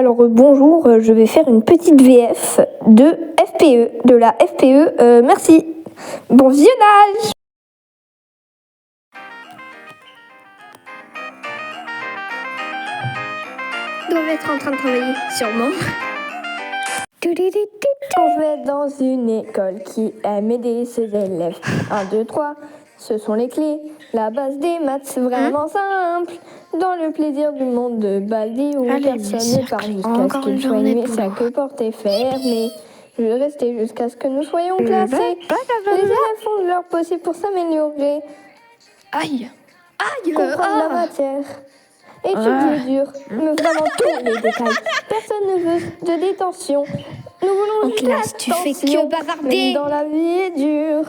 Bonjour, je vais faire une petite VF de FPE, de la FPE, merci. Bon visionnage. Ils doivent être en train de travailler, sûrement. Je vais dans une école qui aime aider ses élèves. 1, 2, 3, ce sont les clés. La base des maths, c'est vraiment simple. Dans le plaisir du monde de Baldi, où personne ne part jusqu'à ce qu'il soit nuit, chaque porte est fermée. Je vais rester jusqu'à ce que nous soyons classés. Les élèves font leur possible pour s'améliorer. Aïe. Comprendre la matière. Étudier dur, mais vraiment tous les détails. Personne ne veut de détention. Nous voulons en classe, tu fais que bavarder. Même dans la vie est dure.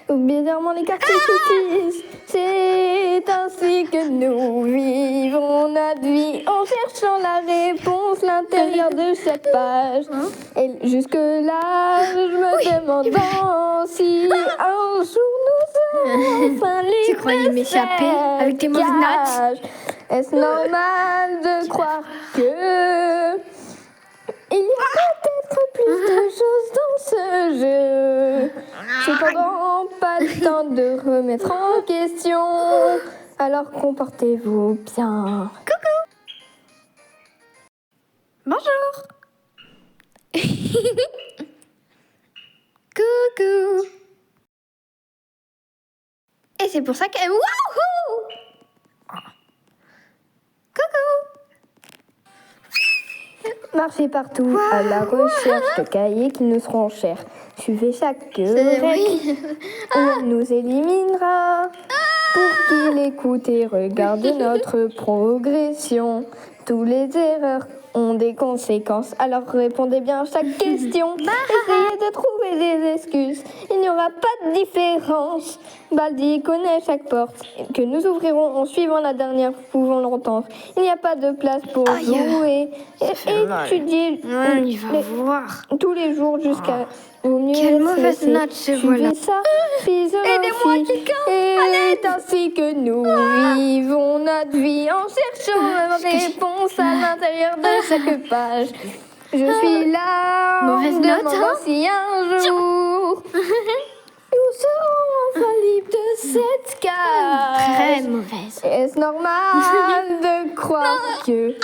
Bizarrement, les quartiers suffisent. C'est ainsi que nous vivons notre vie en cherchant la réponse, l'intérieur de chaque page. Et jusque-là, je me demande si un jour nous serons enfin libres. Tu croyais m'échapper avec tes mauvaises notes? Est-ce normal de croire que il y a peut-être plus de choses dans ce jeu? Cependant, pas le temps de remettre en question. Alors comportez-vous bien. Coucou. Bonjour. Coucou. Et c'est pour ça que... Wouhou! Marchez partout à la recherche de cahiers qui nous seront chers. Suivez chaque règle on nous éliminera. Pour qu'il écoute et regarde notre progression. Tous les erreurs ont des conséquences, alors répondez bien à chaque question. Essayez de trouver des excuses, il n'y aura pas de différence. Baldi connaît chaque porte que nous ouvrirons en suivant la dernière, pouvons l'entendre. Il n'y a pas de place pour jouer. Étudier il va voir. tous les jours jusqu'à au mieux. Quelle mauvaise note ce voilà. Ça, aidez-moi quelqu'un. C'est ainsi que nous vivons notre vie en cherchant une réponse à l'intérieur de chaque page. Je suis là, mauvaise note, si un jour nous serons enfin libres de cette cage. Très mauvaise. Est-ce normal de croire que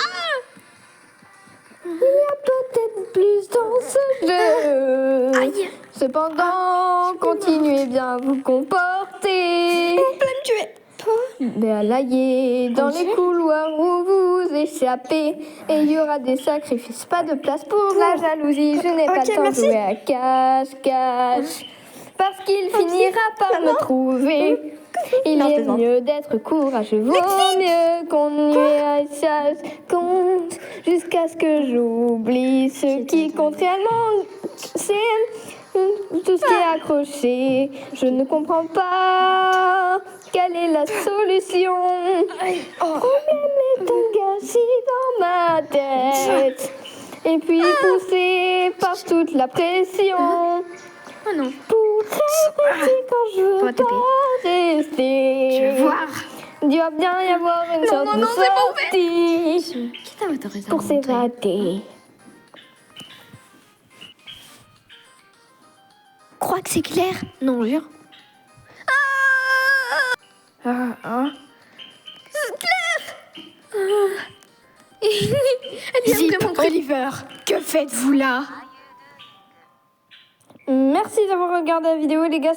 il y a peut-être plus dans ce jeu? Aïe. Cependant, continuez bien à vous comporter. On peut me tuer. Balayer dans les couloirs où vous échappez. Et il y aura des sacrifices, pas de place pour la jalousie. Je n'ai pas le temps de jouer à cache-cache. Parce qu'il finira par me trouver. Il est mieux d'être courageux, vaut mieux qu'on nuage compte jusqu'à ce que j'oublie ce qui compte réellement. C'est tout ce qui est accroché. Je ne comprends pas quelle est la solution. Problème est un gâchis dans ma tête. Et puis poussé par toute la pression. Oh non. Pour rester quand je veux pas rester. Je vais voir. Il doit bien y avoir une sorte de sortie Qui t'a autorisé pour s'évader. Crois que c'est clair? Non, jure. C'est clair. Zip, Oliver, que faites-vous là? Merci d'avoir regardé la vidéo les gars.